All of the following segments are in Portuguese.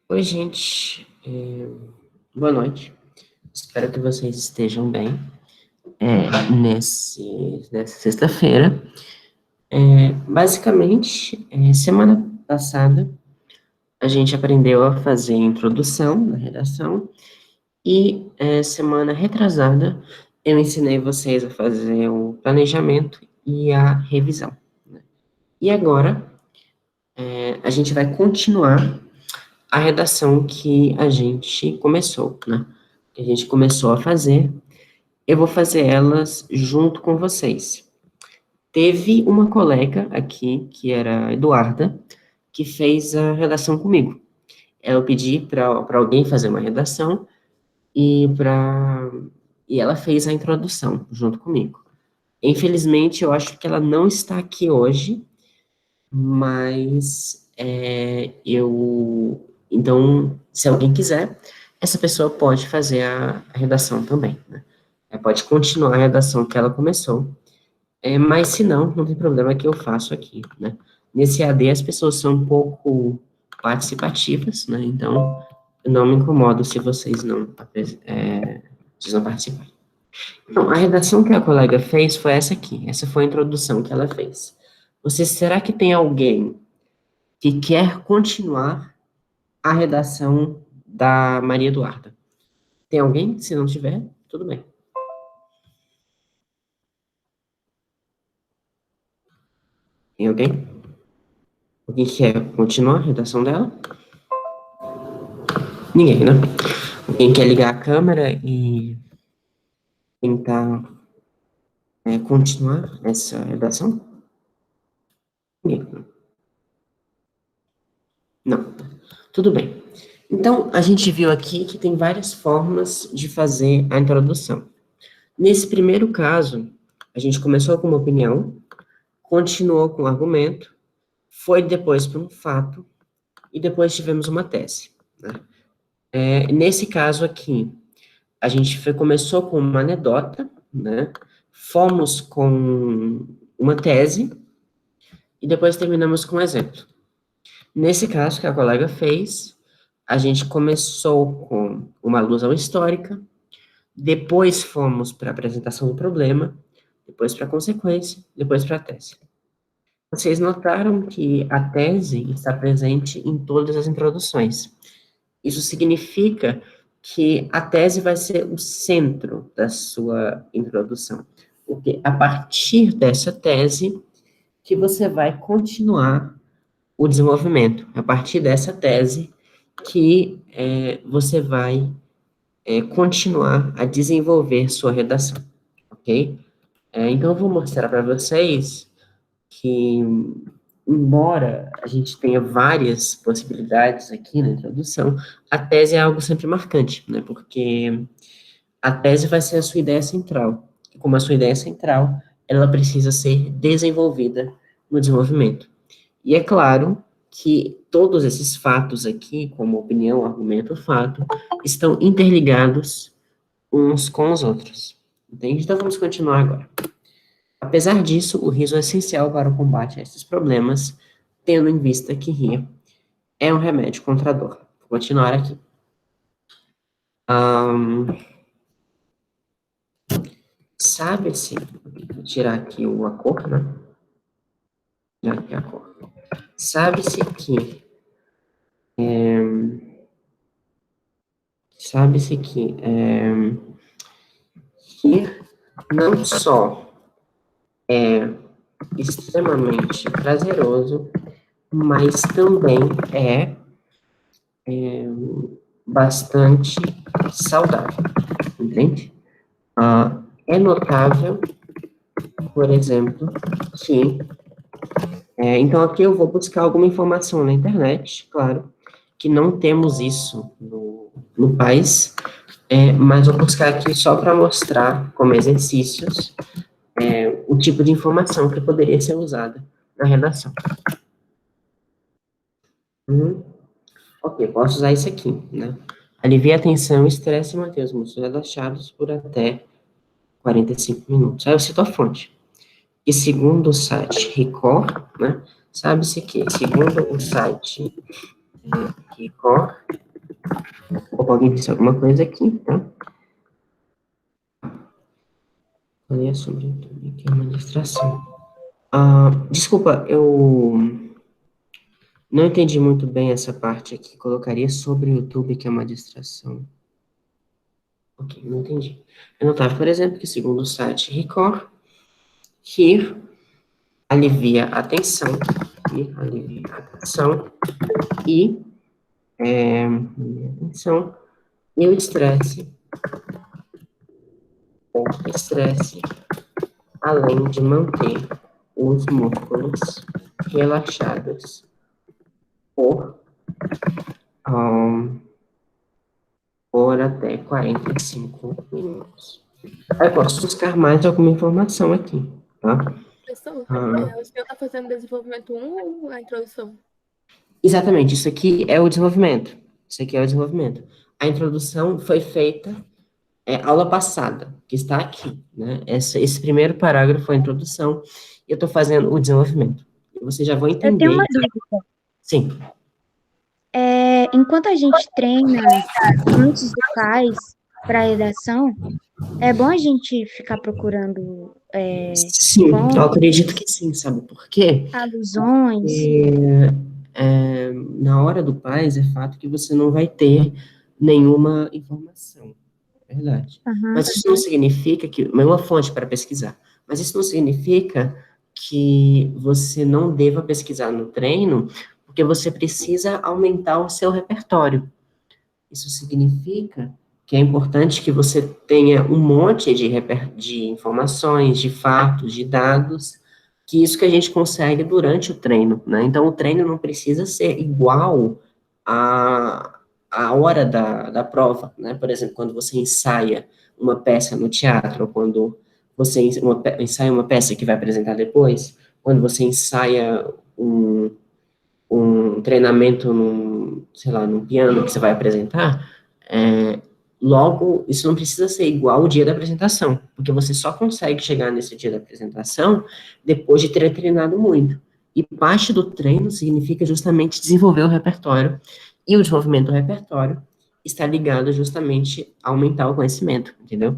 Oi, gente. Boa noite. Espero que vocês estejam bem. Nessa sexta-feira. Basicamente, semana passada, a gente aprendeu a fazer a introdução da redação e semana retrasada, eu ensinei vocês a fazer o planejamento e a revisão, né? E agora, a gente vai continuar a redação que a gente começou, né? Que a gente começou a fazer. Eu vou fazer elas junto com vocês. Teve uma colega aqui, que era a Eduarda, que fez a redação comigo. Eu pedi para alguém fazer uma redação e para e ela fez a introdução junto comigo. Infelizmente, eu acho que ela não está aqui hoje, mas então, se alguém quiser, essa pessoa pode fazer a redação também, né? Pode continuar a redação que ela começou. Mas se não, não tem problema que eu faço aqui, né? Nesse AD as pessoas são um pouco participativas, né? Então, eu não me incomodo se vocês não participarem. Então, a redação que a colega fez foi essa aqui. Essa foi a introdução que ela fez. Será que tem alguém que quer continuar a redação da Maria Eduarda? Tem alguém? Se não tiver, tudo bem. Tem alguém? Alguém que quer continuar a redação dela? Ninguém, né? Alguém quer ligar a câmera e tentar continuar essa redação? Ninguém. Não. Tudo bem. Então, a gente viu aqui que tem várias formas de fazer a introdução. Nesse primeiro caso, a gente começou com uma opinião, continuou com um argumento, foi depois para um fato, e depois tivemos uma tese, né? Nesse caso aqui, começou com uma anedota, né? Fomos com uma tese, e depois terminamos com um exemplo. Nesse caso que a colega fez, a gente começou com uma alusão histórica, depois fomos para a apresentação do problema, depois para a consequência, depois para a tese. Vocês notaram que a tese está presente em todas as introduções. Isso significa que a tese vai ser o centro da sua introdução. Porque a partir dessa tese que você vai continuar o desenvolvimento. A partir dessa tese que você vai continuar a desenvolver sua redação, ok? Então, eu vou mostrar para vocês que, embora a gente tenha várias possibilidades aqui na introdução, a tese é algo sempre marcante, né? Porque a tese vai ser a sua ideia central. E como a sua ideia é central, ela precisa ser desenvolvida no desenvolvimento. E é claro que todos esses fatos aqui, como opinião, argumento, fato, estão interligados uns com os outros. Entende? Então vamos continuar agora. Apesar disso, o riso é essencial para o combate a esses problemas, tendo em vista que rir é um remédio contra a dor. Vou continuar aqui. Sabe-se, vou tirar aqui a cor, né? Tirar aqui a cor. Sabe-se que, sabe-se que rir não só é extremamente prazeroso, mas também é bastante saudável, entende? É notável, por exemplo, que. Então, aqui eu vou buscar alguma informação na internet, claro, que não temos isso no país, mas vou buscar aqui só para mostrar, como exercícios, o tipo de informação que poderia ser usada na redação. Ok, posso usar isso aqui, né? Alivia a tensão, estresse e manter os músculos relaxados por até 45 minutos. Aí eu cito a fonte. E segundo o site Record, né? Sabe-se que, segundo o site Record. Ou alguém disse alguma coisa aqui, tá? Falei sobre YouTube, que é uma distração. Desculpa, eu não entendi muito bem essa parte aqui. Colocaria sobre o YouTube, que é uma distração. Ok, não entendi. Eu notava, por exemplo, que segundo o site Record, rir alivia a tensão, e a tensão e o estresse, além de manter os músculos relaxados por, um, por até 45 minutos. Eu posso buscar mais alguma informação aqui, tá? Professor, Ah, o senhor está fazendo desenvolvimento um ou a introdução? exatamente, isso aqui é o desenvolvimento. Isso aqui é o desenvolvimento. A introdução foi feita aula passada, que está aqui, né? Esse primeiro parágrafo é a introdução, e eu estou fazendo o desenvolvimento. E vocês já vão Eu tenho uma entender. dúvida. Sim. Enquanto a gente treina antes do CAIS para a redação, é bom a gente ficar procurando Sim, eu acredito fontes, que sim, sabe por quê? alusões. Na hora do paz, é fato que você não vai ter nenhuma informação, é verdade. Aham. Mas isso não significa que, é uma fonte para pesquisar, mas isso não significa que você não deva pesquisar no treino, porque você precisa aumentar o seu repertório. Isso significa que é importante que você tenha um monte de informações, de fatos, de dados, que isso que a gente consegue durante o treino, né? Então, o treino não precisa ser igual à hora da prova, né? Por exemplo, quando você ensaia uma peça no teatro, ou quando você ensaia uma peça que vai apresentar depois, quando você ensaia um treinamento sei lá, num piano que você vai apresentar, logo, isso não precisa ser igual o dia da apresentação, porque você só consegue chegar nesse dia da apresentação depois de ter treinado muito. E parte do treino significa justamente desenvolver o repertório, e o desenvolvimento do repertório está ligado justamente a aumentar o conhecimento, entendeu?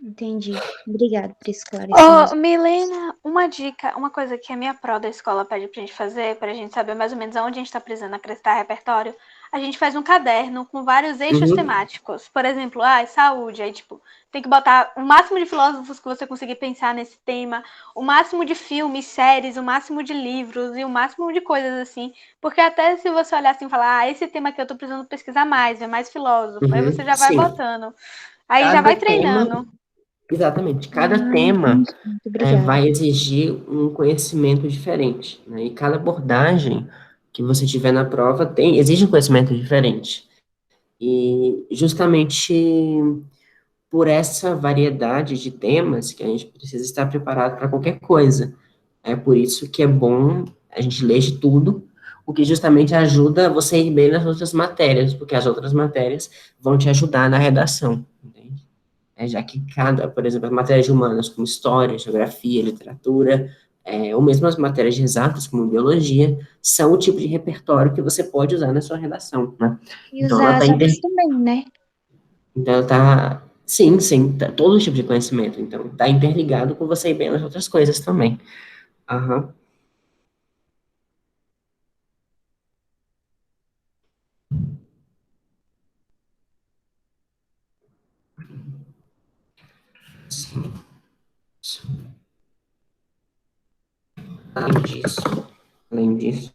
Entendi. Obrigada por esclarecer. Ô, Milena, uma dica, uma coisa que a minha pró da escola pede pra gente fazer, pra gente saber mais ou menos aonde a gente tá precisando acrescentar repertório, a gente faz um caderno com vários eixos Uhum, temáticos. Por exemplo, saúde, aí tipo, tem que botar o máximo de filósofos que você conseguir pensar nesse tema, o máximo de filmes, séries, o máximo de livros e o máximo de coisas assim, porque até se você olhar assim e falar, esse tema aqui eu tô precisando pesquisar mais, ver mais filósofo, aí você já vai sim. botando, aí já Cada vai tema, treinando. exatamente, cada tema Entendi. Muito obrigada. vai exigir um conhecimento diferente, né? E cada abordagem que você tiver na prova exige um conhecimento diferente. E justamente por essa variedade de temas que a gente precisa estar preparado para qualquer coisa. É por isso que é bom a gente ler de tudo, o que justamente ajuda você a ir bem nas outras matérias, porque as outras matérias vão te ajudar na redação, entende? Já que por exemplo, as matérias de humanas, como história, geografia, literatura, ou mesmo as matérias de exatas, como biologia, são o tipo de repertório que você pode usar na sua redação, né? E Então, usar as outras também, né? sim, sim, todo tipo de conhecimento, então, está interligado com você ir bem nas outras coisas também. Aham, sim, sim. Além disso,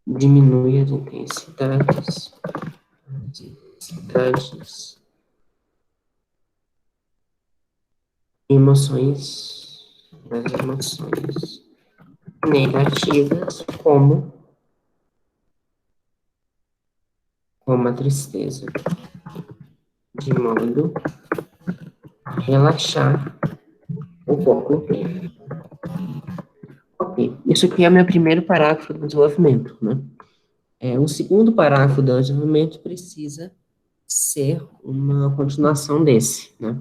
diminui as intensidades, emoções, das emoções negativas, como a tristeza, de modo a relaxar o corpo inteiro. Ok, isso aqui é o meu primeiro parágrafo do desenvolvimento, né? O segundo parágrafo do desenvolvimento precisa ser uma continuação desse, né?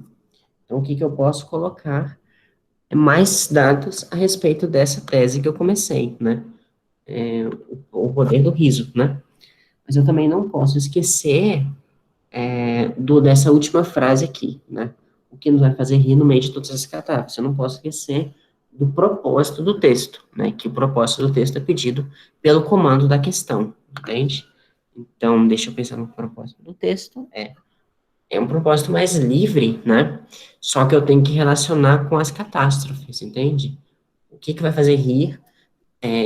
Então, o que que eu posso colocar? Mais dados a respeito dessa tese que eu comecei, né? O poder do riso, né? Mas eu também não posso esquecer dessa última frase aqui, né? O que nos vai fazer rir no meio de todas as catástrofes. Eu não posso esquecer do propósito do texto, né? Que o propósito do texto é pedido pelo comando da questão, entende? Então, deixa eu pensar no propósito do texto. É um propósito mais livre, né? Só que eu tenho que relacionar com as catástrofes, entende? O que que vai fazer rir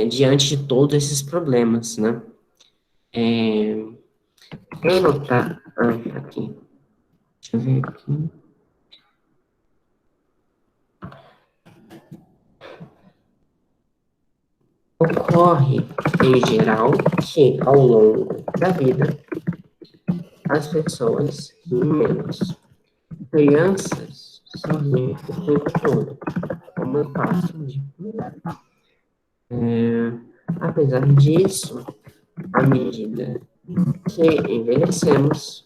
diante de todos esses problemas, né? Vou anotar aqui. Deixa eu ver aqui. Ocorre, em geral, que ao longo da vida as pessoas riem menos. Crianças sorriem o tempo todo, como eu faço de apesar disso, à medida que envelhecemos,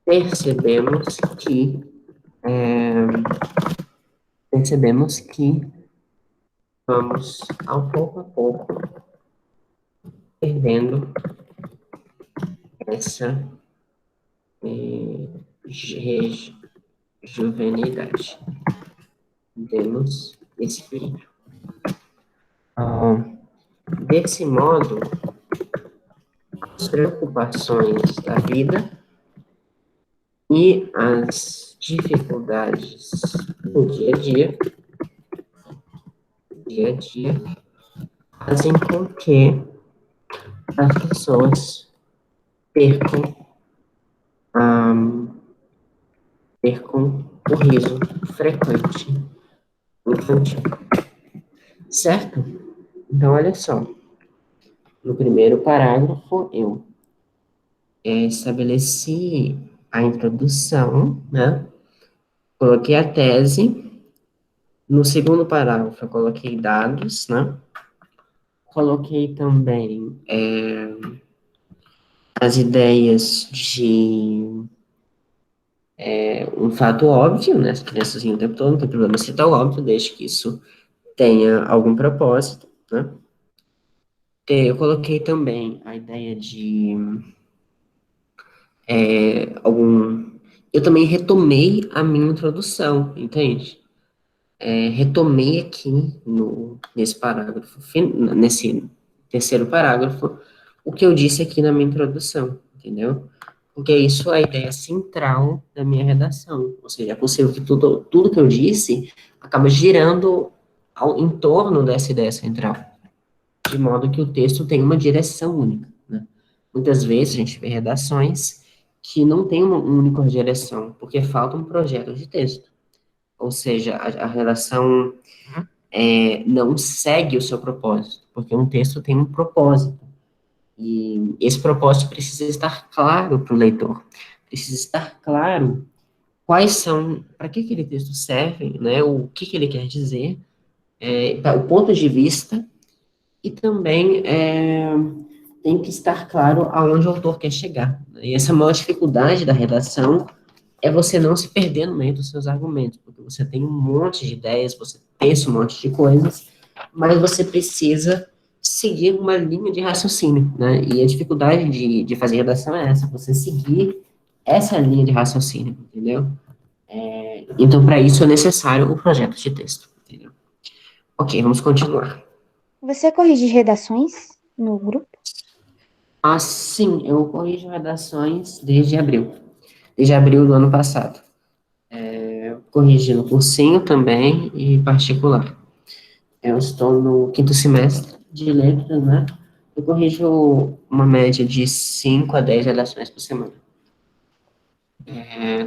percebemos que é, vamos, ao pouco a pouco, perdendo essa juvenilidade. Temos esse perigo. Desse modo, as preocupações da vida e as dificuldades do dia a dia, fazem com que as pessoas percam, percam o riso frequente infantil. Certo? Então, olha só. No primeiro parágrafo, eu estabeleci a introdução, né? Coloquei a tese. No segundo parágrafo, eu coloquei dados, né? Coloquei também as ideias de um fato óbvio, né? As crianças riam o tempo todo, não tem problema citar o óbvio, desde que isso tenha algum propósito, né? Eu coloquei também a ideia de algum... Eu também retomei a minha introdução, entende? Retomei aqui nesse parágrafo, nesse terceiro parágrafo, o que eu disse aqui na minha introdução, entendeu? Porque isso é a ideia central da minha redação. Ou seja, é possível que tudo que eu disse acaba girando em torno dessa ideia central, de modo que o texto tem uma direção única, né? Muitas vezes a gente vê redações que não tem uma única direção, porque falta um projeto de texto. Ou seja, a redação não segue o seu propósito, porque um texto tem um propósito. E esse propósito precisa estar claro para o leitor. Precisa estar claro quais são, para que aquele texto serve, né? O que ele quer dizer, o ponto de vista, e também tem que estar claro aonde o autor quer chegar. E essa é a maior dificuldade da redação é você não se perder no meio dos seus argumentos, porque você tem um monte de ideias, você pensa um monte de coisas, mas você precisa seguir uma linha de raciocínio, né? E a dificuldade de fazer redação é essa, você seguir essa linha de raciocínio, entendeu? Então, para isso é necessário o projeto de texto, entendeu? Ok, vamos continuar. Você corrige redações no grupo? Sim, eu corrijo redações desde abril do ano passado. Corrigi no cursinho também e particular. Eu estou no quinto semestre de letras, né? Eu corrijo uma média de 5 a 10 redações por semana.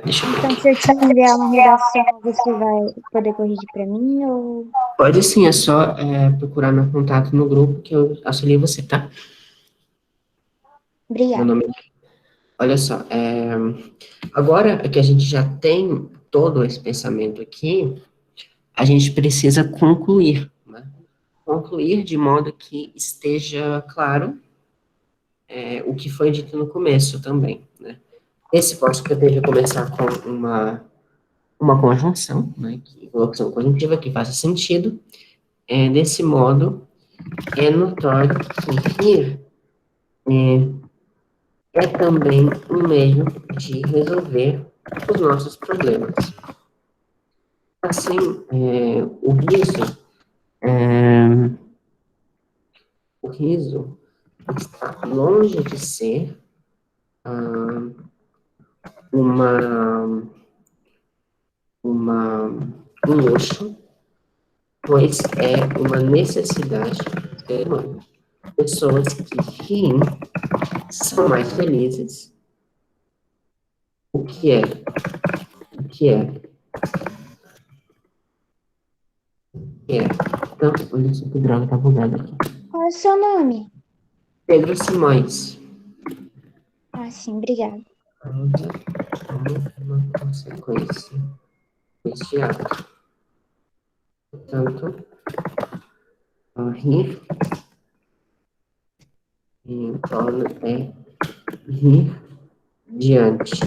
Deixa eu ver Então, aqui. se eu te enviar uma redação, você vai poder corrigir para mim ou... Pode sim, é só procurar meu contato no grupo que eu auxilio você, tá? Meu Obrigada. nome Olha só, agora que a gente já tem todo esse pensamento aqui, a gente precisa concluir, né? Concluir de modo que esteja claro o que foi dito no começo também, né? Esse posso poderia começar com uma conjunção, né, que locução conjuntiva que faça sentido. Desse modo, é notório que rir é também um meio de resolver os nossos problemas. Assim, o riso está longe de ser um luxo, pois é uma necessidade do ser humano. Pessoas que riem são mais felizes. O que é? O que é? O que é? Então, olha só que droga, tá bugado aqui. Qual é o seu nome? Pedro Simões. Ah, sim, obrigada. Uma consequência deste ato. Portanto, rir rir diante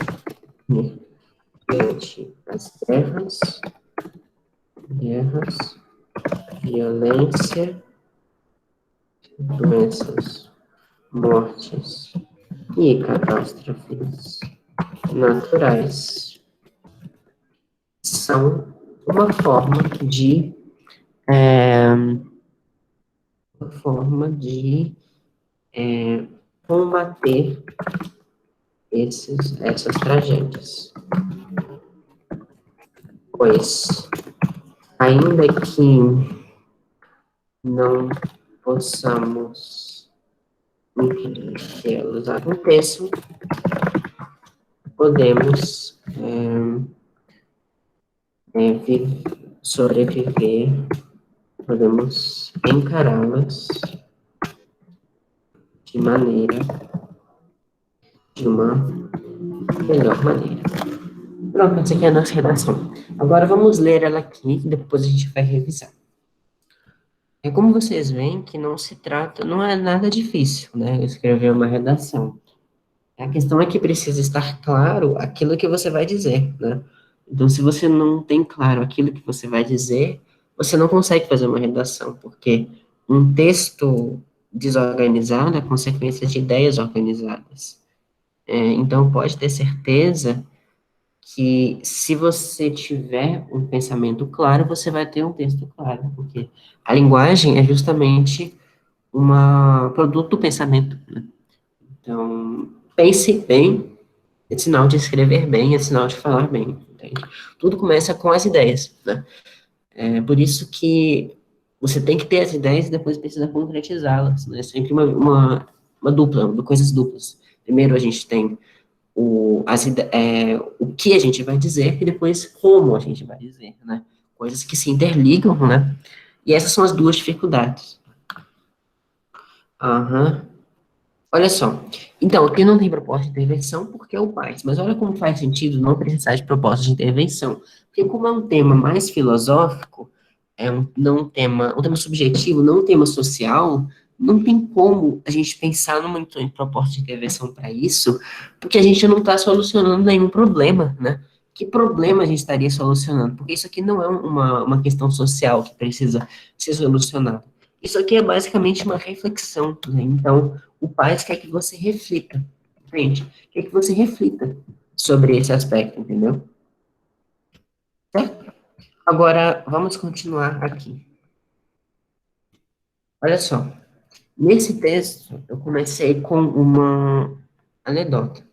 das guerras, violência, doenças, mortes e catástrofes naturais são uma forma de combater essas tragédias. Pois, ainda que não possamos impedir que elas aconteçam, podemos sobreviver, podemos encará-las de uma melhor maneira. Pronto, essa aqui é a nossa redação. Agora vamos ler ela aqui, e depois a gente vai revisar. Como vocês veem que não é nada difícil, né, escrever uma redação. A questão é que precisa estar claro aquilo que você vai dizer, né? Então, se você não tem claro aquilo que você vai dizer, você não consegue fazer uma redação, porque um texto desorganizado é consequência de ideias organizadas. Então, pode ter certeza que se você tiver um pensamento claro, você vai ter um texto claro, porque a linguagem é justamente produto do pensamento, né? Então, pense bem, é sinal de escrever bem, é sinal de falar bem, entende? Tudo começa com as ideias, né? Por isso que você tem que ter as ideias e depois precisa concretizá-las, né? É sempre uma dupla, coisas duplas. Primeiro a gente tem o que a gente vai dizer e depois como a gente vai dizer, né? Coisas que se interligam, né? E essas são as duas dificuldades. Olha só. Então, aqui não tem proposta de intervenção porque é o PAIS, mas olha como faz sentido não precisar de proposta de intervenção. Porque como é um tema mais filosófico, um tema subjetivo, não um tema social, não tem como a gente pensar em proposta de intervenção para isso, porque a gente não está solucionando nenhum problema, né? Que problema a gente estaria solucionando? Porque isso aqui não é uma questão social que precisa ser solucionada. Isso aqui é basicamente uma reflexão, né? Então, o Paz quer que você reflita, entende? Quer que você reflita sobre esse aspecto, entendeu? Certo? Agora, vamos continuar aqui. Olha só. Nesse texto, eu comecei com uma anedota.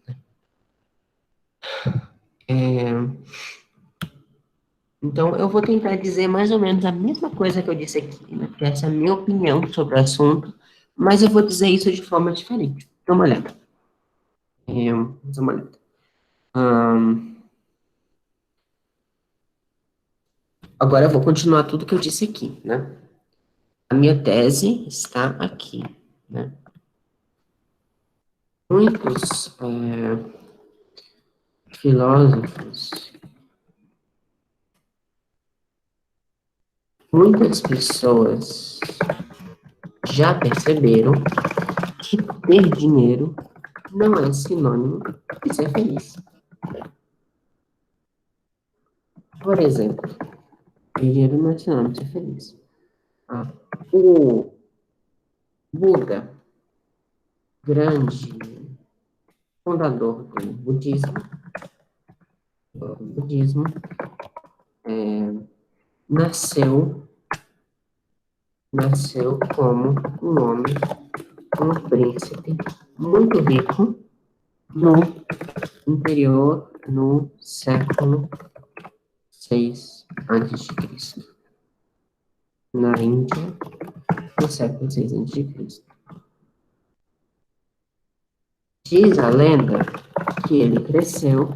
Então, eu vou tentar dizer mais ou menos a mesma coisa que eu disse aqui, né? Porque essa é a minha opinião sobre o assunto, mas eu vou dizer isso de forma diferente. Dá uma olhada. Dá uma olhada. Agora eu vou continuar tudo que eu disse aqui, né? A minha tese está aqui, né? Muitos filósofos, muitas pessoas já perceberam que ter dinheiro não é sinônimo de ser feliz. Por exemplo, dinheiro não é sinônimo de ser feliz. O Buda, grande fundador do budismo, nasceu como um homem, um príncipe muito rico no interior no século 6 a.C. Na Índia, no século 6 a.C. Diz a lenda que ele cresceu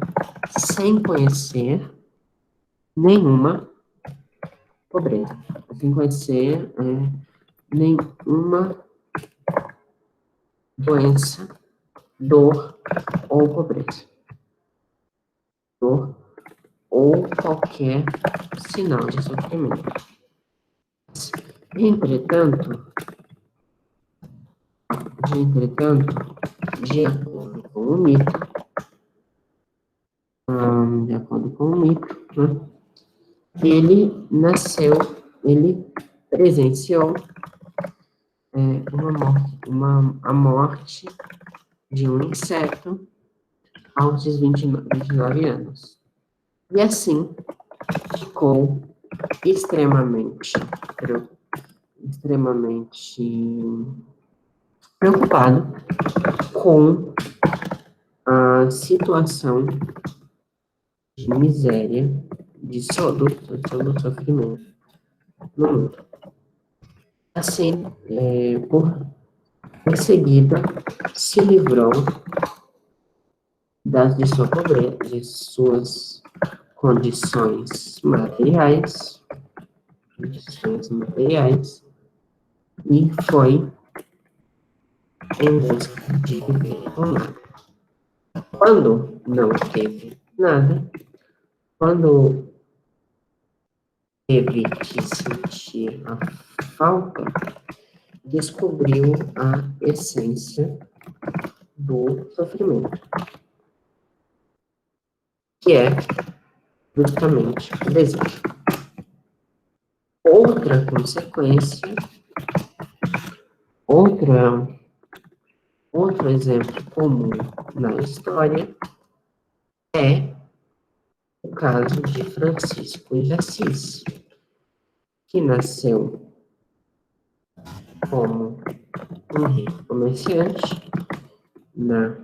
sem conhecer nenhuma pobreza, sem conhecer nenhuma doença, dor ou pobreza. Dor ou qualquer sinal de sofrimento. Entretanto, de acordo com o mito, né, ele presenciou a morte de um inseto aos 29 anos. E assim, ficou extremamente preocupado com a situação de miséria, de todo o sofrimento no mundo. Assim, em seguida, se livrou de sua pobreza, de suas condições materiais, e foi em busca de viver com nada. Quando não teve nada, quando teve que sentir a falta, descobriu a essência do sofrimento, que é justamente o desejo. Outra consequência, outro exemplo comum na história é o caso de Francisco de Assis, que nasceu como um rico comerciante na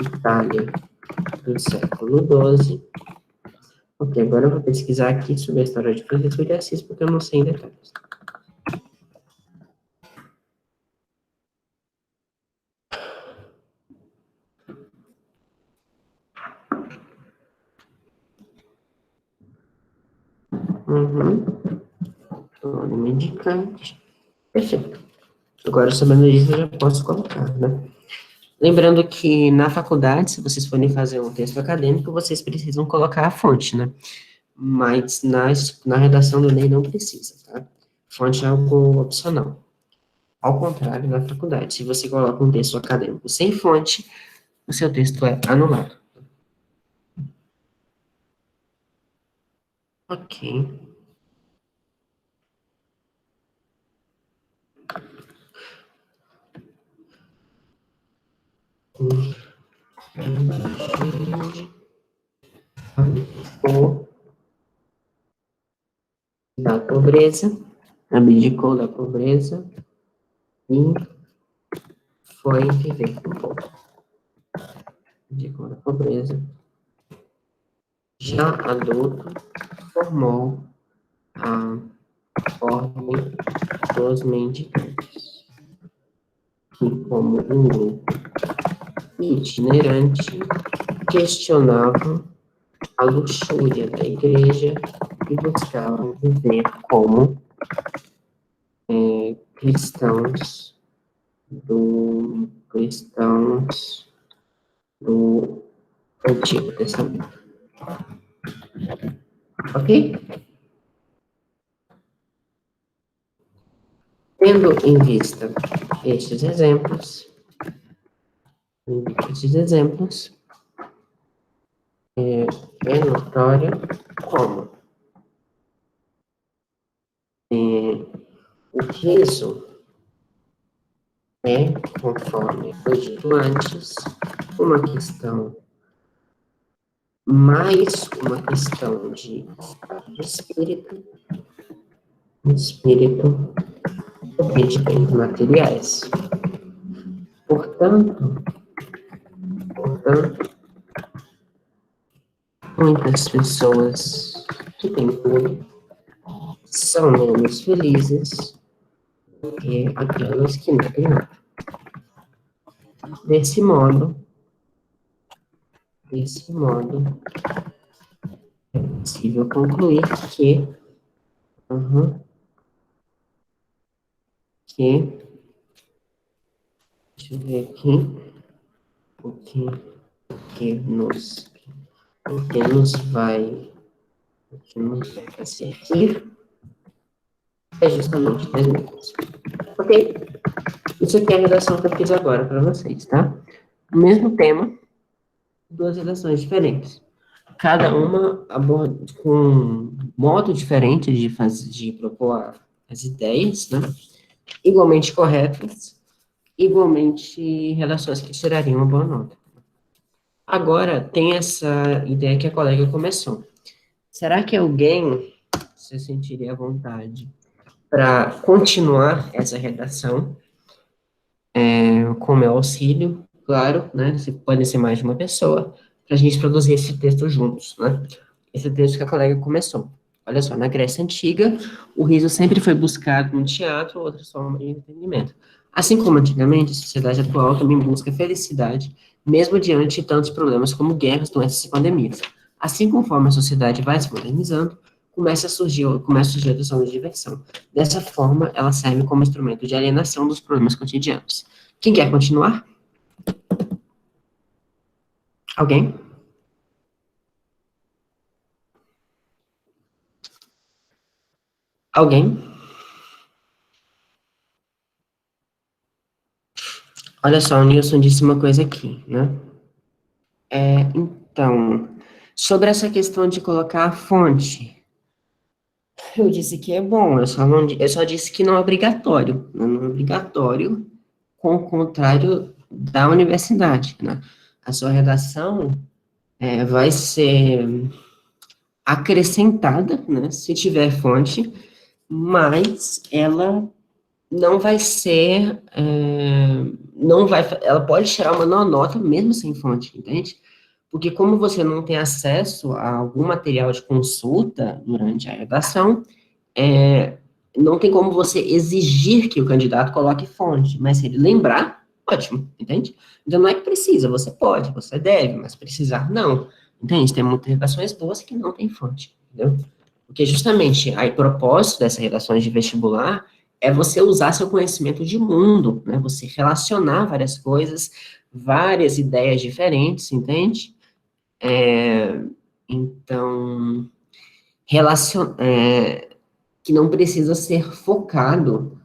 Itália do século XII. Ok, agora eu vou pesquisar aqui sobre a história de Francisco de Assis, porque eu não sei em detalhes. Óleo medicante. Perfeito. Agora, sabendo disso, eu já posso colocar, né? Lembrando que na faculdade, se vocês forem fazer um texto acadêmico, vocês precisam colocar a fonte, né? Mas na redação do Enem não precisa, tá? Fonte é algo opcional. Ao contrário, na faculdade, se você coloca um texto acadêmico sem fonte, o seu texto é anulado. Ok. Abdicou da pobreza e foi viver com pouco. Abdicou da pobreza. Já adulto, formou a Ordem dos Mendicantes, que, como um grupo itinerante, questionavam a luxúria da igreja e buscavam viver como cristãos do Antigo Testamento. Ok? Tendo em vista estes exemplos, é notório como riso é, conforme foi dito antes, uma questão mais uma questão de espírito do que de bens materiais. Portanto, muitas pessoas que têm tudo são menos felizes do que aquelas que não têm nada. Desse modo, é possível concluir que, deixa eu ver aqui, o que nos vai fazer rir é justamente das letras. Ok? Isso aqui é a redação que eu fiz agora para vocês, tá? O mesmo tema, duas redações diferentes. Cada uma aborda com um modo diferente de propor as ideias, né? Igualmente corretas, igualmente redações que tirariam uma boa nota. Agora, tem essa ideia que a colega começou. Será que alguém se sentiria à vontade para continuar essa redação com meu auxílio, claro, né? Pode ser mais de uma pessoa, para a gente produzir esse texto juntos, né? Esse texto que a colega começou. Olha só, na Grécia Antiga, o riso sempre foi buscado no teatro ou outras formas de entretenimento. Assim como antigamente, a sociedade atual também busca felicidade, mesmo diante de tantos problemas como guerras, doenças e pandemias. Assim, conforme a sociedade vai se modernizando, começa a surgir a noção de diversão. Dessa forma, ela serve como instrumento de alienação dos problemas cotidianos. Quem quer continuar? Alguém? Alguém? Olha só, o Nilson disse uma coisa aqui, né? Então, sobre essa questão de colocar a fonte, eu disse que é bom, eu só disse que não é obrigatório, né? Não é obrigatório, com o contrário da universidade, né? A sua redação vai ser acrescentada, né, se tiver fonte, mas ela não vai ser, ela pode tirar uma nota mesmo sem fonte, entende? Porque como você não tem acesso a algum material de consulta durante a redação, não tem como você exigir que o candidato coloque fonte, mas se ele lembrar, ótimo, entende? Então não é que precisa, você pode, você deve, mas precisar não, entende? Tem muitas redações boas que não tem fonte, entendeu? Porque justamente o propósito dessas redações de vestibular é você usar seu conhecimento de mundo, né? Você relacionar várias coisas, várias ideias diferentes, entende? Então, que não precisa ser focado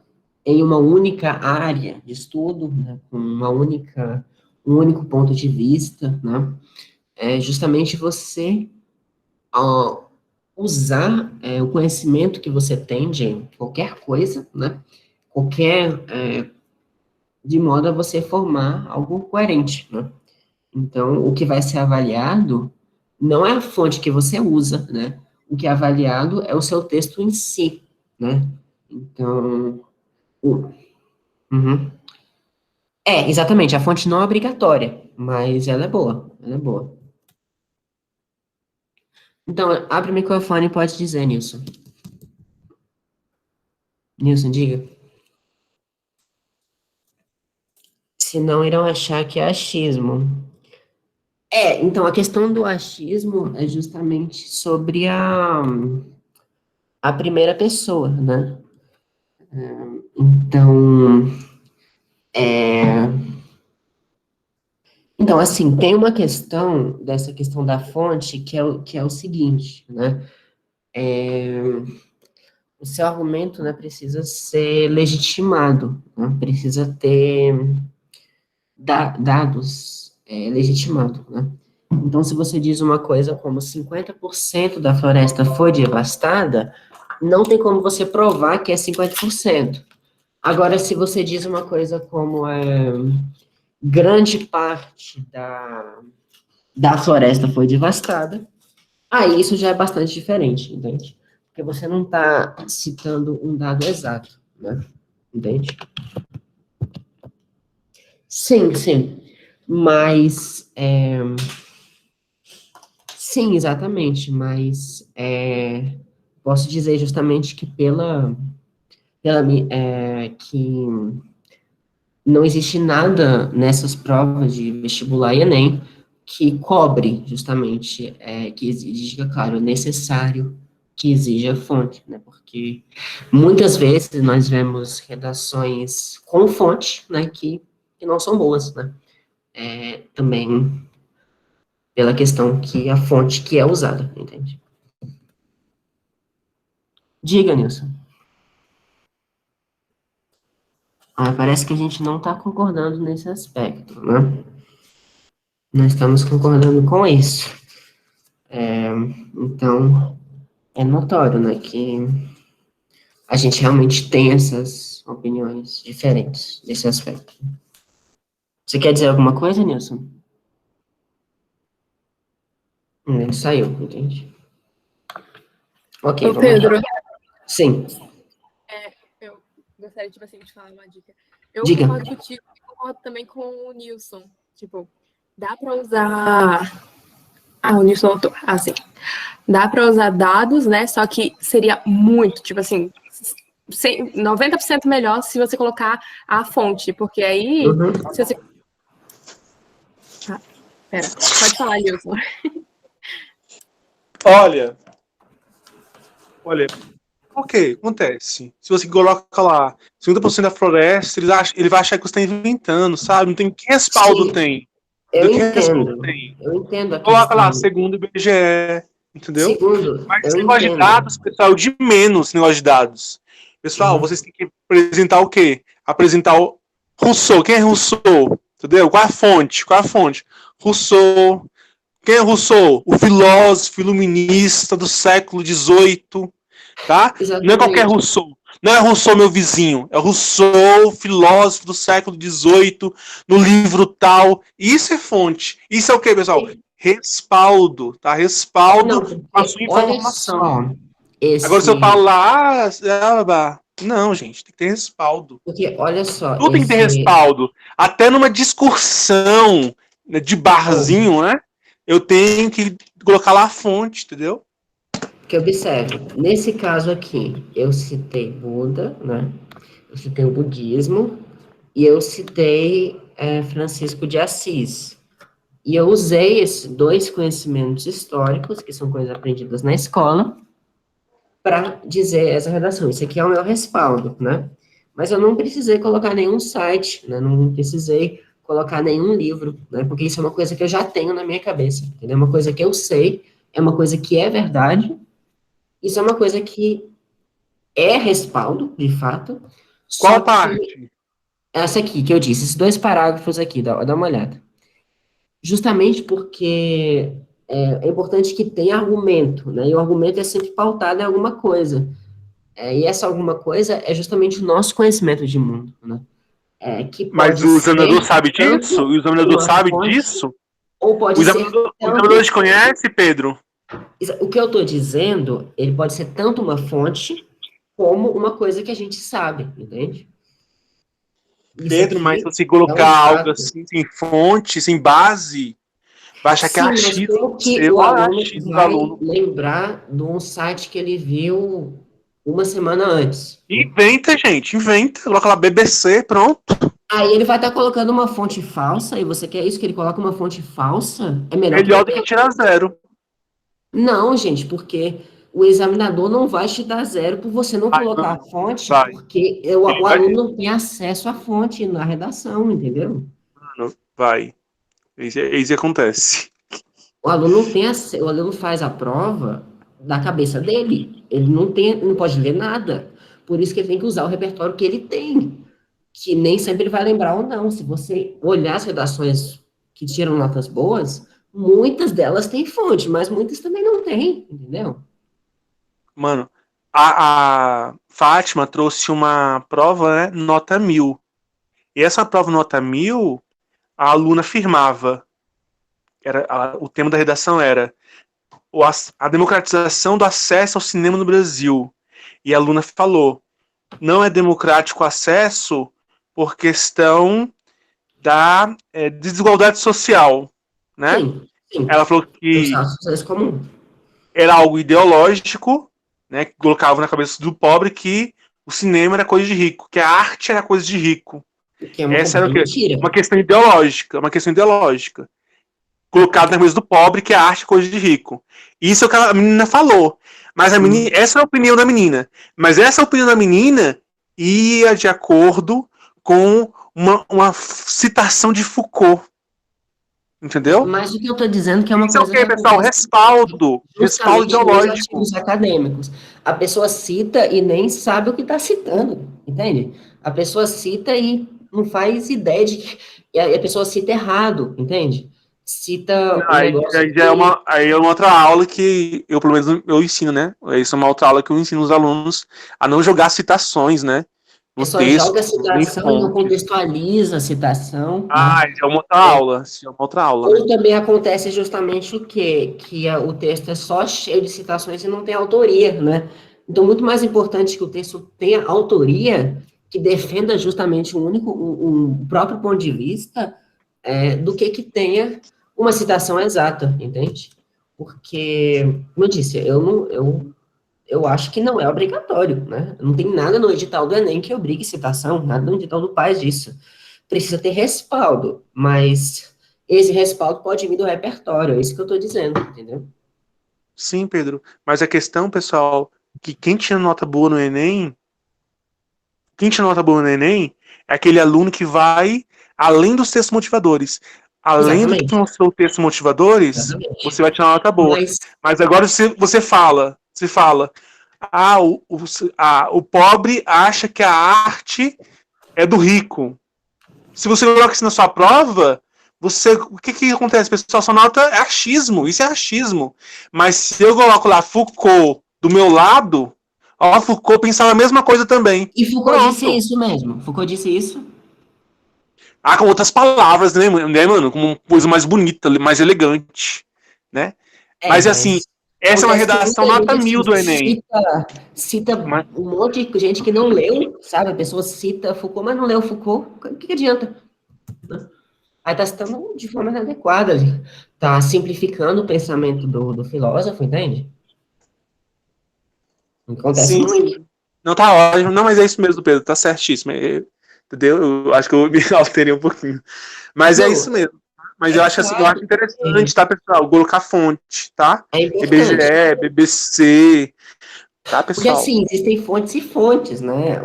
em uma única área de estudo, né? Com um único ponto de vista, né? É justamente você usar o conhecimento que você tem de qualquer coisa, né? De modo a você formar algo coerente, né? Então, o que vai ser avaliado não é a fonte que você usa, né? O que é avaliado é o seu texto em si, né? Então, uhum. Exatamente, a fonte não é obrigatória, mas ela é boa, Então, abre o microfone e pode dizer, Nilson. Nilson, diga. Senão irão achar que é achismo. Então, a questão do achismo é justamente sobre a primeira pessoa, né? Então, assim, tem uma questão, dessa questão da fonte, que é o seguinte, né? O seu argumento, né, precisa ser legitimado, né? Precisa ter dados legitimados, né? Então, se você diz uma coisa como 50% da floresta foi devastada, não tem como você provar que é 50%. Agora, se você diz uma coisa como grande parte da floresta foi devastada, aí isso já é bastante diferente, entende? Porque você não está citando um dado exato, né? Entende? Sim, sim. Mas, sim, exatamente, mas posso dizer justamente que que não existe nada nessas provas de vestibular e Enem que cobre justamente, que exija, claro, necessário que exija fonte, né? Porque muitas vezes nós vemos redações com fonte, né, que não são boas, né? Também pela questão que a fonte que é usada, entende? Diga, Nilson. Parece que a gente não está concordando nesse aspecto, né? Nós estamos concordando com isso. Então, é notório, né, que a gente realmente tem essas opiniões diferentes nesse aspecto. Você quer dizer alguma coisa, Nilson? Ele saiu, entende? Ok, Ô, vamos lá. Pedro, Sim, eu gostaria, tipo assim, de falar uma dica. Eu diga. concordo contigo e concordo também com o Nilson. Tipo, dá pra usar. O Nilson voltou. Sim. Dá pra usar dados, né? Só que seria muito, tipo assim, 90% melhor se você colocar a fonte, porque aí, Uhum. se você. Pera, pode falar, Nilson. Olha, o que acontece? Se você coloca lá 50% da floresta, ele vai achar que você está inventando, sabe? Não tem que respaldo Sim, tem. eu Que respaldo entendo. tem? Eu entendo a Coloca lá, questão. segundo o IBGE, entendeu? Segundo, Mas eu esse negócio de entendo. dados, pessoal, de menos esse negócio de dados. Pessoal, Uhum. vocês têm que apresentar o quê? Apresentar o Rousseau. Quem é Rousseau? Entendeu? Qual é a fonte? Qual é a fonte? Rousseau. Quem é Rousseau? O filósofo iluminista do século XVIII, tá? Não é qualquer Exatamente. Rousseau. Não é Rousseau, meu vizinho. É Rousseau, filósofo do século XVIII, no livro tal. Isso é fonte. Isso é o quê, pessoal? Respaldo, tá? Não, Respaldo com a porque sua olha informação. só, Agora, se eu falo lá, não, gente, tem que ter respaldo. porque olha só, Tudo tem que ter respaldo. Até numa discussão, né, de barzinho, né? Eu tenho que colocar lá a fonte, entendeu? que observe, nesse caso aqui, eu citei Buda, né? Eu citei o budismo e eu citei Francisco de Assis. E eu usei esses dois conhecimentos históricos, que são coisas aprendidas na escola, para dizer essa redação. Isso aqui é o meu respaldo, né? Mas eu não precisei colocar nenhum site, né? Não precisei colocar nenhum livro, né? Porque isso é uma coisa que eu já tenho na minha cabeça, entendeu? É uma coisa que eu sei, é uma coisa que é verdade, isso é uma coisa que é respaldo, de fato, só Qual que parte? essa aqui que eu disse, esses dois parágrafos aqui, dá uma olhada. Justamente porque é importante que tenha argumento, né? E o argumento é sempre pautado em alguma coisa. E essa alguma coisa é justamente o nosso conhecimento de mundo, né? Que Mas pode o ser examinador sabe disso? tanto O examinador uma sabe fonte, disso? ou pode ser O examinador tanto. te conhece, Pedro? O que eu estou dizendo, ele pode ser tanto uma fonte, como uma coisa que a gente sabe, entende? Isso Pedro, mas se aqui você é um colocar algo fato. assim, sem fonte, sem base, vai achar que é Sim, mas achismo como que seu. o Olha, aluno achismo do vai aluno. lembrar de um site que ele viu uma semana antes? Inventa, gente, inventa. Coloca lá BBC, pronto. Aí ele vai estar colocando uma fonte falsa, e você quer isso, que ele coloque uma fonte falsa? É melhor que não Melhor do que tenha. tirar zero. Não, gente, porque o examinador não vai te dar zero por você não Vai, colocar a mano. fonte, Vai. porque Ele o vai, aluno não tem acesso à fonte na redação, entendeu? mano. Vai. Isso acontece. O aluno não tem acesso, o aluno faz a prova da cabeça dele. Ele não tem, não pode ler nada. Por isso que ele tem que usar o repertório que ele tem, que nem sempre ele vai lembrar ou não. Se você olhar as redações que tiram notas boas, muitas delas têm fonte, mas muitas também não têm, entendeu? Mano, a Fátima trouxe uma prova, né, nota 1000. E essa prova nota 1000, a aluna afirmava, o tema da redação era a democratização do acesso ao cinema no Brasil. E a aluna falou, não é democrático o acesso por questão da desigualdade social, né? Sim, sim. Ela falou que Sucesso comum. era algo ideológico, né, que colocava na cabeça do pobre que o cinema era coisa de rico, que a arte era coisa de rico. Que é uma Essa era o quê? mentira. Uma questão ideológica. Colocado na cabeça do pobre que a arte é coisa de rico. Isso é o que a menina falou. Mas essa é a opinião da menina. Mas essa opinião da menina ia de acordo com uma citação de Foucault. Entendeu? Mas o que eu estou dizendo que é uma Isso é o coisa quê, que pessoal? Respaldo justamente nos ideológico. artigos acadêmicos. A pessoa cita e nem sabe o que está citando, entende? A pessoa cita e não faz ideia de que... E a pessoa cita errado, entende? Cita um negócio Aí é uma outra aula que eu, pelo menos, eu ensino, né? Isso é uma outra aula que eu ensino os alunos a não jogar citações, né? A pessoa joga a citação e não contextualiza a citação. Isso é uma outra aula. Isso é uma outra aula. Ou também acontece justamente o quê? Que o texto é só cheio de citações e não tem autoria, né? Então, muito mais importante que o texto tenha autoria, que defenda justamente um próprio ponto de vista, do que tenha uma citação exata, entende? Porque, como eu disse, eu acho que não é obrigatório, né? Não tem nada no edital do Enem que obrigue citação, nada no edital do PAS disso. Precisa ter respaldo, mas esse respaldo pode vir do repertório, é isso que eu estou dizendo, entendeu? Sim, Pedro. Mas a questão, pessoal, que quem tinha nota boa no Enem, é aquele aluno que vai além dos textos motivadores. Além do que mostrou o texto motivadores, você vai tirar uma nota boa. Mas agora você fala, o pobre acha que a arte é do rico. Se você coloca isso na sua prova, o que acontece, pessoal? Sua nota é achismo, isso é achismo. Mas se eu coloco lá Foucault do meu lado, Foucault pensava a mesma coisa também. E Foucault disse isso mesmo, Foucault disse isso. Com outras palavras, né, mano? Com uma coisa mais bonita, mais elegante, né? Mas assim, essa é uma redação nota 1000 do Enem. Cita um monte de gente que não leu, sabe? A pessoa cita Foucault, mas não leu Foucault. O que adianta? Aí tá citando de forma inadequada. Tá simplificando o pensamento do filósofo, entende? Acontece muito. Não, tá ótimo. Não, mas é isso mesmo, Pedro. Tá certíssimo. Entendeu? Eu acho que eu me alterei um pouquinho. Mas é isso mesmo. Mas eu acho assim, eu acho interessante, tá, pessoal? Colocar fonte, tá? IBGE, BBC, tá, pessoal? Porque assim, existem fontes e fontes, né?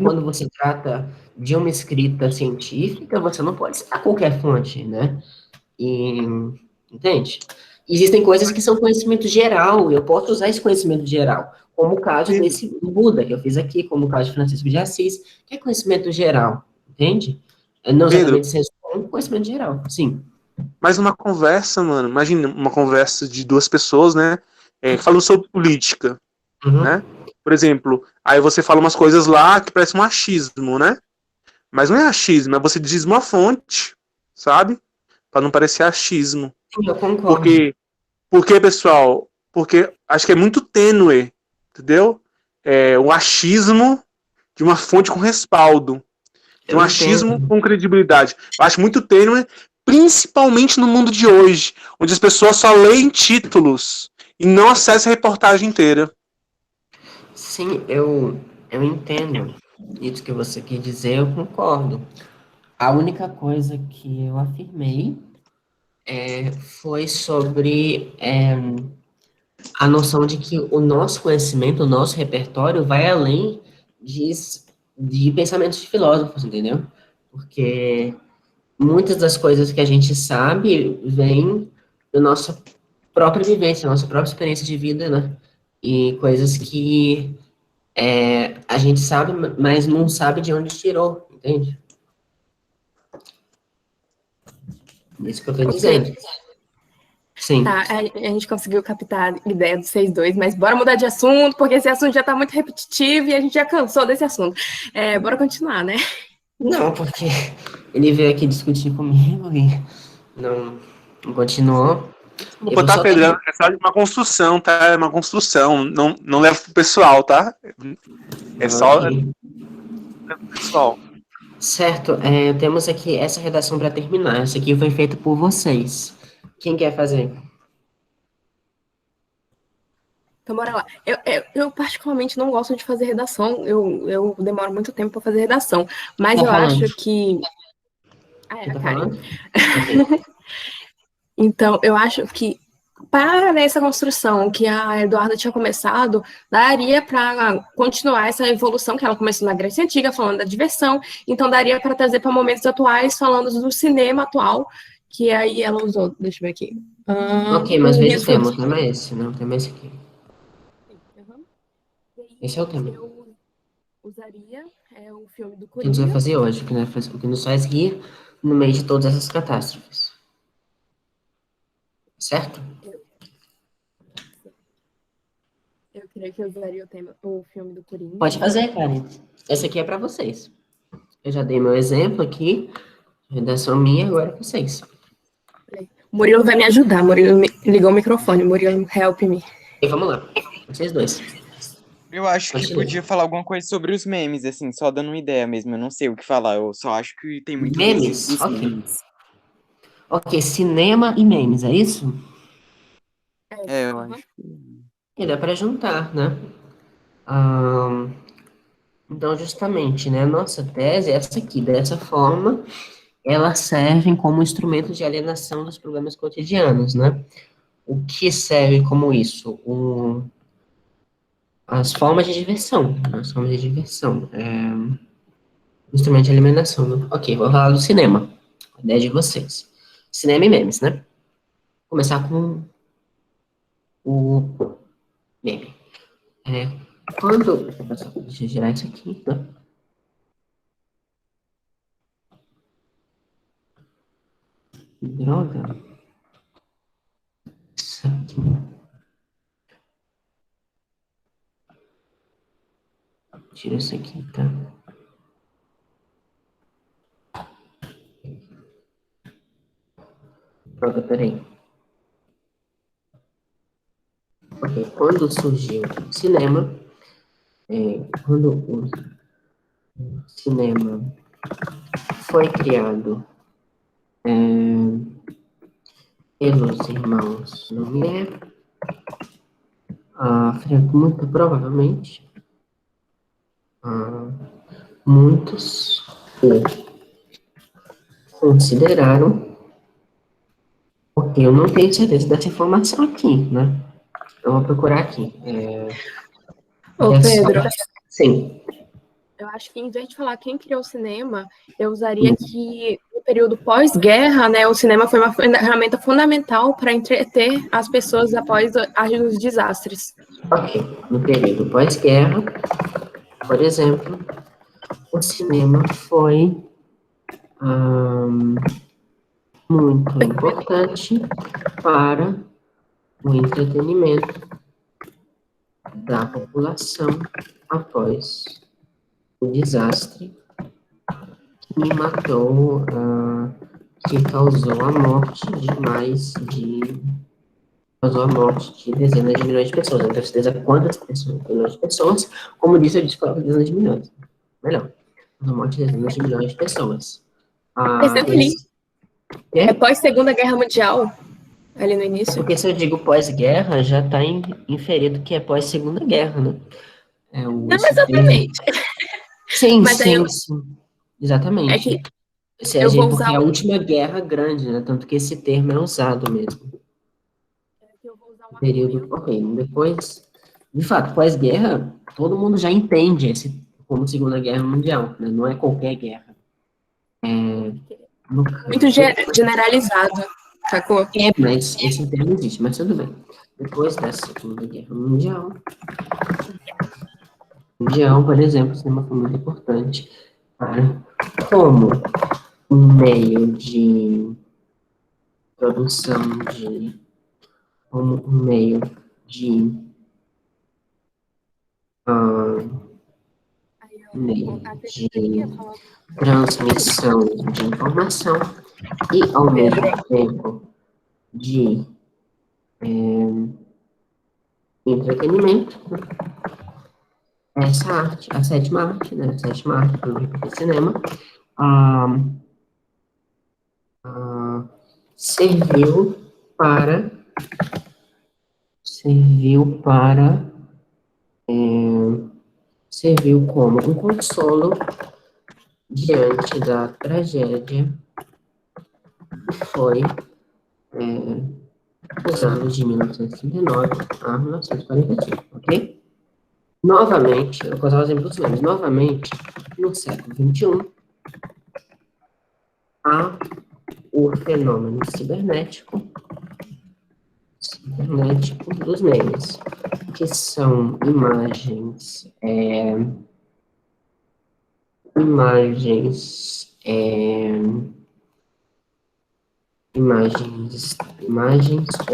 Quando você trata de uma escrita científica, você não pode citar qualquer fonte, né? Entende? Existem coisas que são conhecimento geral, eu posso usar esse conhecimento geral, como o caso desse Buda, que eu fiz aqui, como o caso de Francisco de Assis, que é conhecimento geral, entende? Não exatamente senso comum, conhecimento geral, sim. Mas uma conversa, mano, imagina uma conversa de duas pessoas, né, falando sobre política, né? Por exemplo, aí você fala umas coisas lá que parece um achismo, né? Mas não é achismo, é você diz uma fonte, sabe? Para não parecer achismo. Sim, eu concordo. Porque, pessoal, porque acho que é muito tênue, entendeu? O achismo de uma fonte com respaldo. De um achismo com credibilidade. Eu acho muito tênue, principalmente no mundo de hoje, onde as pessoas só leem títulos e não acessam a reportagem inteira. Sim, eu entendo isso que você quer dizer, eu concordo. A única coisa que eu afirmei foi sobre a noção de que o nosso conhecimento, o nosso repertório vai além de pensamentos de filósofos, entendeu? Porque muitas das coisas que a gente sabe vêm da nossa própria vivência, da nossa própria experiência de vida, né? E coisas que a gente sabe, mas não sabe de onde tirou, entende? Isso que eu tô dizendo. Sim. Tá, a gente conseguiu captar a ideia do 6-2, mas bora mudar de assunto, porque esse assunto já tá muito repetitivo e a gente já cansou desse assunto. Bora continuar, né? Não, porque ele veio aqui discutir comigo e não continuou. Eu Desculpa, vou tá, só Pedro? terminar. É só uma construção, tá? É uma construção. Não leva pro pessoal, tá? É só Ok. pro pessoal. Certo, temos aqui essa redação para terminar. Essa aqui foi feita por vocês. Quem quer fazer? Então, bora lá. Eu particularmente não gosto de fazer redação, eu demoro muito tempo para fazer redação, mas Tá eu falando? acho que. É Quem a tá Karen. falando? Ok. Então, eu acho que para essa construção que a Eduarda tinha começado, daria para continuar essa evolução que ela começou na Grécia Antiga, falando da diversão, então daria para trazer para momentos atuais, falando do cinema atual, que aí ela usou, deixa eu ver aqui. Ok, mas veja o tema. O tema é esse, não? O tema é esse aqui. Uhum. Esse é o tema. Eu usaria o filme do O que a gente vai Coringa. fazer hoje, o que nos faz rir no meio de todas essas catástrofes. Certo? Eu creio que eu usaria o filme do Coringa. Pode fazer, Karen. Essa aqui é para vocês. Eu já dei meu exemplo aqui, redação minha, agora é vocês. O Murilo vai me ajudar. Murilo ligou o microfone. Murilo, help me. E vamos lá. Vocês dois. Eu acho que Continue. podia falar alguma coisa sobre os memes, assim, só dando uma ideia mesmo. Eu não sei o que falar, eu só acho que tem muito Memes? dos Ok. memes. Ok, cinema e memes, é isso? Eu Uhum. acho que. E dá para juntar, né? Ahn, então, justamente, né? A nossa tese é essa aqui. Dessa forma, elas servem como instrumento de alienação dos problemas cotidianos, né? O que serve como isso? As formas de diversão. Né? As formas de diversão. Instrumento de alienação, né? Ok, vou falar do cinema. A ideia de vocês. Cinema e memes, né? Vou começar com o meme. Quando. Deixa eu girar isso aqui, tá? Droga. Isso aqui. Tira isso aqui, tá? Pronto, peraí. Ok, quando surgiu o cinema, quando o cinema foi criado pelos irmãos Lumière, muito provavelmente, muitos o consideraram, porque eu não tenho certeza dessa informação aqui, né? Eu vou procurar aqui. Ô, Pedro, Sim. eu acho que em vez de falar quem criou o cinema, eu usaria que no período pós-guerra, né, o cinema foi uma ferramenta fundamental para entreter as pessoas após os desastres. Ok. No período pós-guerra, por exemplo, o cinema foi muito importante para o entretenimento da população após o desastre que matou, que causou a morte causou a morte de dezenas de milhões de pessoas. Não tenho certeza quantas pessoas, milhões de pessoas, como disse, eu disse que dezenas de milhões. Melhor, causou a morte de dezenas de milhões de pessoas. Pensando ali, É pós-Segunda Guerra Mundial, ali no início. porque se eu digo pós-guerra, já está inferido que é pós-segunda guerra, né? Não exatamente. Sim, Mas aí sim. Exatamente. é que Esse eu vou porque usar é a última guerra grande, né? Tanto que esse termo é usado mesmo. um Período, ok. Depois, de fato, pós-guerra, todo mundo já entende esse como Segunda Guerra Mundial, né? Não é qualquer guerra. muito generalizado, sacou? Mas esse termo existe, mas tudo bem. Depois da Segunda Guerra Mundial, por exemplo, o cinema foi muito importante para como um meio de produção de como um meio de, meio A de terceira fala transmissão de informação e, ao mesmo Pedro. tempo, de entretenimento. Essa arte, a sétima arte, né? A sétima arte do cinema, ah, serviu para serviu para serviu como um consolo diante da tragédia que foi os anos de 1939 a 1945, ok? Novamente, eu vou usar o exemplo dos memes, novamente, no século XXI, há o fenômeno cibernético dos memes, que são imagens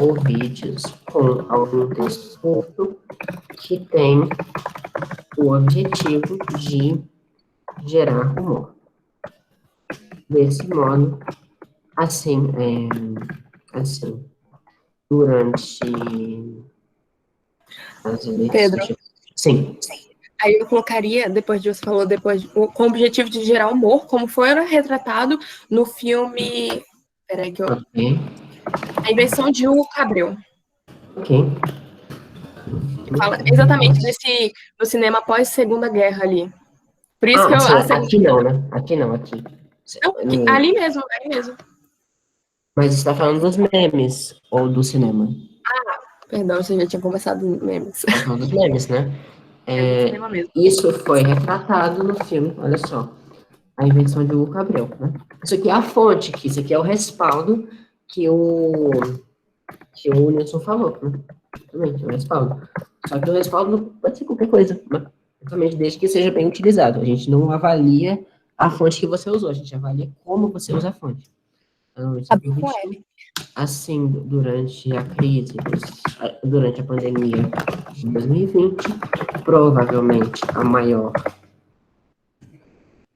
ou vídeos com algum texto curto que tem o objetivo de gerar humor. Desse modo, assim, durante as Pedro. eleições. Sim. Aí eu colocaria, depois de você falou, com o objetivo de gerar humor, como foi retratado no filme. Peraí, que eu. Ok. A Invenção de Hugo Cabreu. Ok. Fala exatamente do cinema pós-Segunda Guerra ali. Por isso que eu. Sim, aqui não, né? Aqui não, aqui. Não, ali mesmo, ali mesmo. Mas você está falando dos memes ou do cinema? Perdão, você já tinha conversado memes. Está falando dos memes, né? Do cinema mesmo. Isso foi retratado no filme, olha só. A Invenção de Hugo Cabreu, né? Isso aqui é a fonte, isso aqui é o respaldo que o Nilson falou, né? Exatamente, é o respaldo. Só que o respaldo pode ser qualquer coisa, né? Exatamente, desde que seja bem utilizado. A gente não avalia a fonte que você usou, a gente avalia como você usa a fonte. Então, isso aqui, assim, durante a crise, durante a pandemia de 2020, provavelmente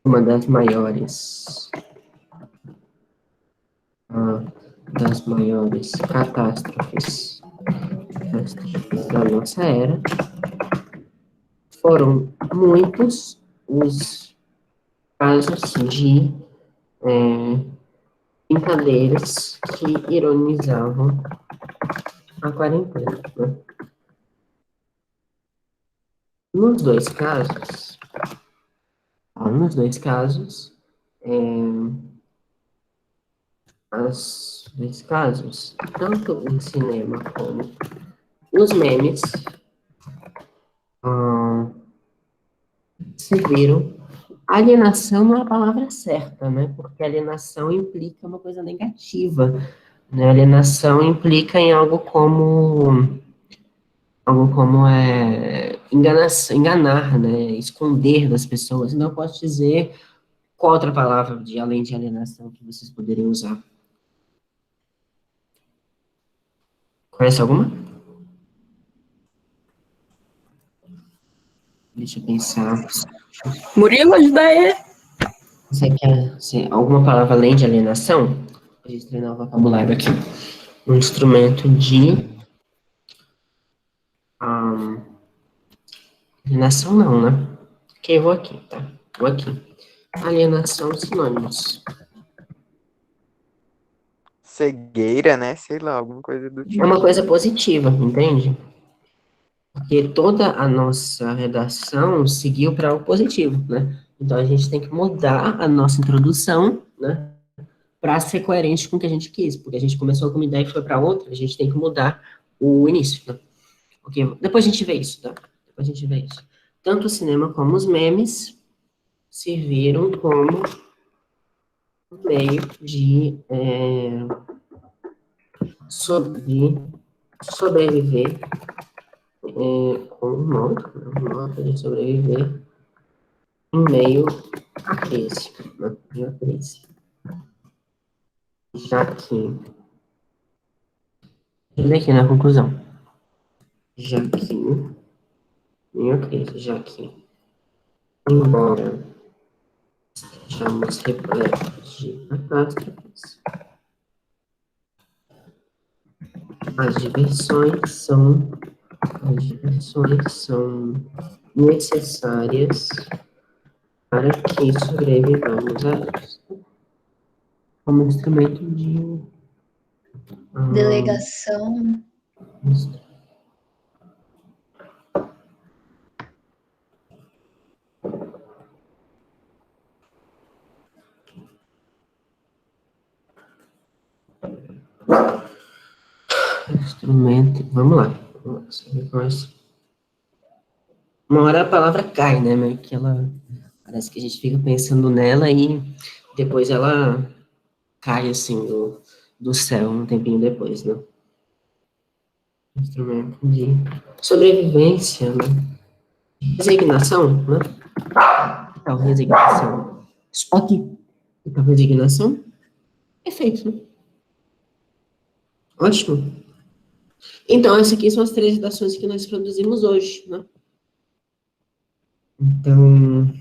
uma das maiores catástrofes da nossa era, foram muitos os casos de brincadeiras que ironizavam a quarentena, né? Nos dois casos, tanto o cinema como os memes serviram. Alienação não é a palavra certa, né? Porque alienação implica uma coisa negativa, né? Alienação implica em algo como enganar, né? Esconder das pessoas. Então, eu posso dizer qual outra palavra além de alienação que vocês poderiam usar. Conhece alguma? Deixa eu pensar. Murilo, ajuda aí. Você quer alguma palavra além de alienação? A gente treinar o vocabulário aqui. Um instrumento de alienação não, né? Ok, eu vou aqui, tá? Vou aqui. Alienação, sinônimos. Cegueira, né? Sei lá, alguma coisa do É tipo. uma coisa positiva, entende? Porque toda a nossa redação seguiu para o positivo, né? Então a gente tem que mudar a nossa introdução, né? Para ser coerente com o que a gente quis. Porque a gente começou com uma ideia e foi para outra, a gente tem que mudar o início, né? Porque depois a gente vê isso, tá? Depois a gente vê isso. Tanto o cinema como os memes serviram como um meio de sobreviver com um modo de sobreviver em meio à crise, né? Em uma crise. Já que Vem aqui na conclusão. Já que, minha crise, já que, embora estejamos repletos de catástrofes, as diversões são necessárias para que sobrevivamos a elas. Como instrumento de Delegação. Instrumento, vamos lá. Uma hora a palavra cai, né? Meio que ela, parece que a gente fica pensando nela e depois ela cai assim do céu um tempinho depois, né? Instrumento de sobrevivência, né? Resignação, né? Que tal resignação? Spock, que tal resignação? Perfeito, né? Ótimo. Então, essas aqui são as 3 redações que nós produzimos hoje, né? Então,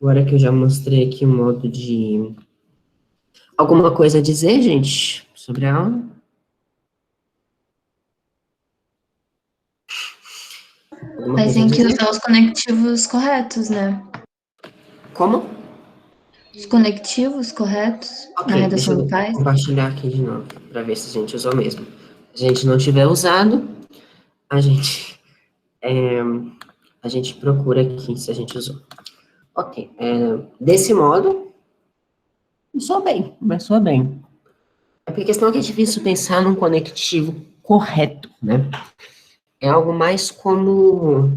agora que eu já mostrei aqui o modo de... Alguma coisa a dizer, gente, sobre a aula? Alguma Mas coisa a tem que dizer? usar os conectivos corretos, né? Como? Os conectivos corretos na Ok, deixa redação do eu Paz. compartilhar aqui de novo, para ver se a gente usou mesmo. Se a gente não tiver usado, a gente, a gente procura aqui se a gente usou. Ok, desse modo, começou bem. É porque a questão é que é difícil pensar num conectivo correto, né? É algo mais como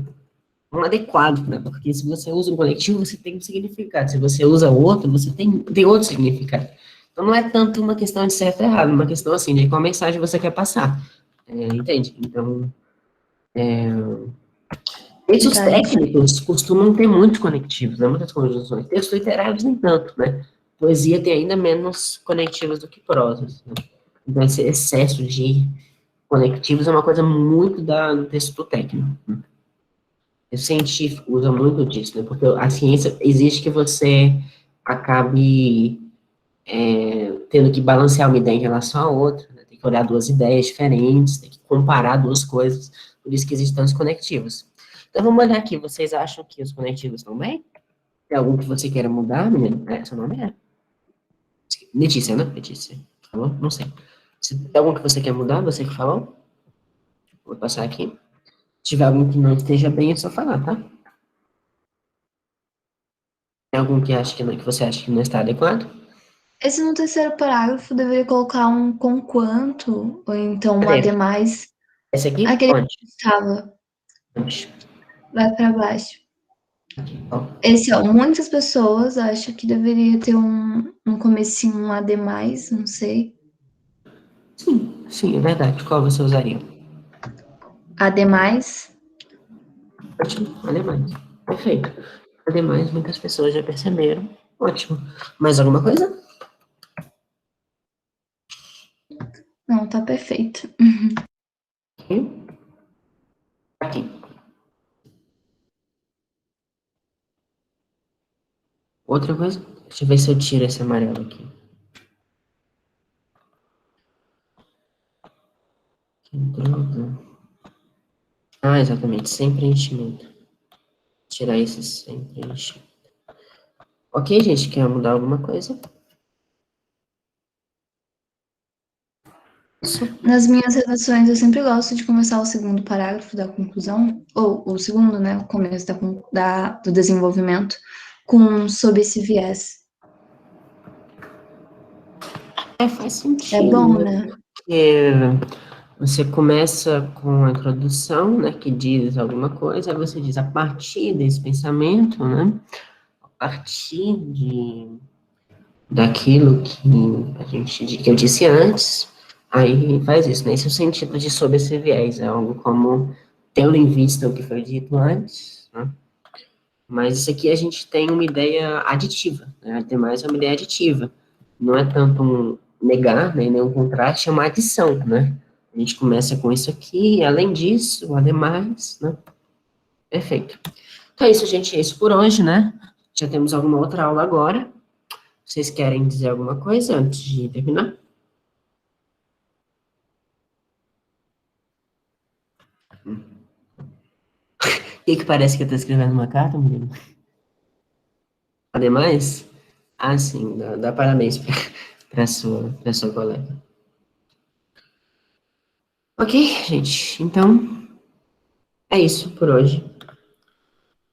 um adequado, né? Porque se você usa um conectivo, você tem um significado. Se você usa outro, você tem outro significado. Então, não é tanto uma questão de certo ou errado, uma questão, assim, de qual mensagem você quer passar. Entende? Então, textos Verdade. técnicos costumam ter muitos conectivos, né? Muitas conjunções. Textos literários, nem tanto, né? Poesia tem ainda menos conectivos do que prosas, né? Então, esse excesso de conectivos é uma coisa muito do texto técnico, né? O científico usa muito disso, né? Porque a ciência exige que você acabe tendo que balancear uma ideia em relação à outra, né? Tem que olhar duas ideias diferentes, tem que comparar duas coisas, por isso que existem tantos conectivos. Então, vamos olhar aqui, vocês acham que os conectivos estão bem? Tem algum que você queira mudar, menino? Seu nome é? Letícia, né? Letícia. Falou? Não sei. Se tem algum que você quer mudar, você que falou? Vou passar aqui. Se tiver algum que não esteja bem, é só falar, tá? Tem algum que, que você acha que não está adequado? Esse no terceiro parágrafo deveria colocar um conquanto, ou então um Cadê? ademais. Esse aqui? Aquele Onde? que estava, Onde? vai para baixo. Aqui, ó. Esse, ó, muitas pessoas acham que deveria ter um comecinho, um ademais, não sei. Sim, é verdade. Qual você usaria? Ademais. Ótimo, alemães. Perfeito. Ademais, muitas pessoas já perceberam. Ótimo. Mais alguma coisa? Não, tá perfeito. Aqui. Aqui. Outra coisa? Deixa eu ver se eu tiro esse amarelo aqui. Que droga. Ah, exatamente. Sem preenchimento. Tirar esse sem preenchimento. Ok, gente? Quer mudar alguma coisa? Isso. Nas minhas redações, eu sempre gosto de começar o segundo parágrafo da conclusão, ou o segundo, né, o começo do desenvolvimento, com sob esse viés. Faz É sentido, bom, né? né? Porque você começa com a introdução, né, que diz alguma coisa, aí você diz a partir desse pensamento, né, a partir daquilo que eu disse antes, aí faz isso, né, esse é o sentido de sob esse viés, é algo como tendo em vista o que foi dito antes, né, mas isso aqui a gente tem uma ideia aditiva, né, tem mais uma ideia aditiva, não é tanto um negar, né, nem um contraste, é uma adição, né, A gente começa com isso aqui, além disso, ademais, né? Perfeito. Então é isso, gente, é isso por hoje, né? Já temos alguma outra aula agora. Vocês querem dizer alguma coisa antes de terminar? O que parece que eu tô escrevendo uma carta, menino? Ademais? Ah, sim, dá parabéns para sua colega. Ok, gente, então é isso por hoje.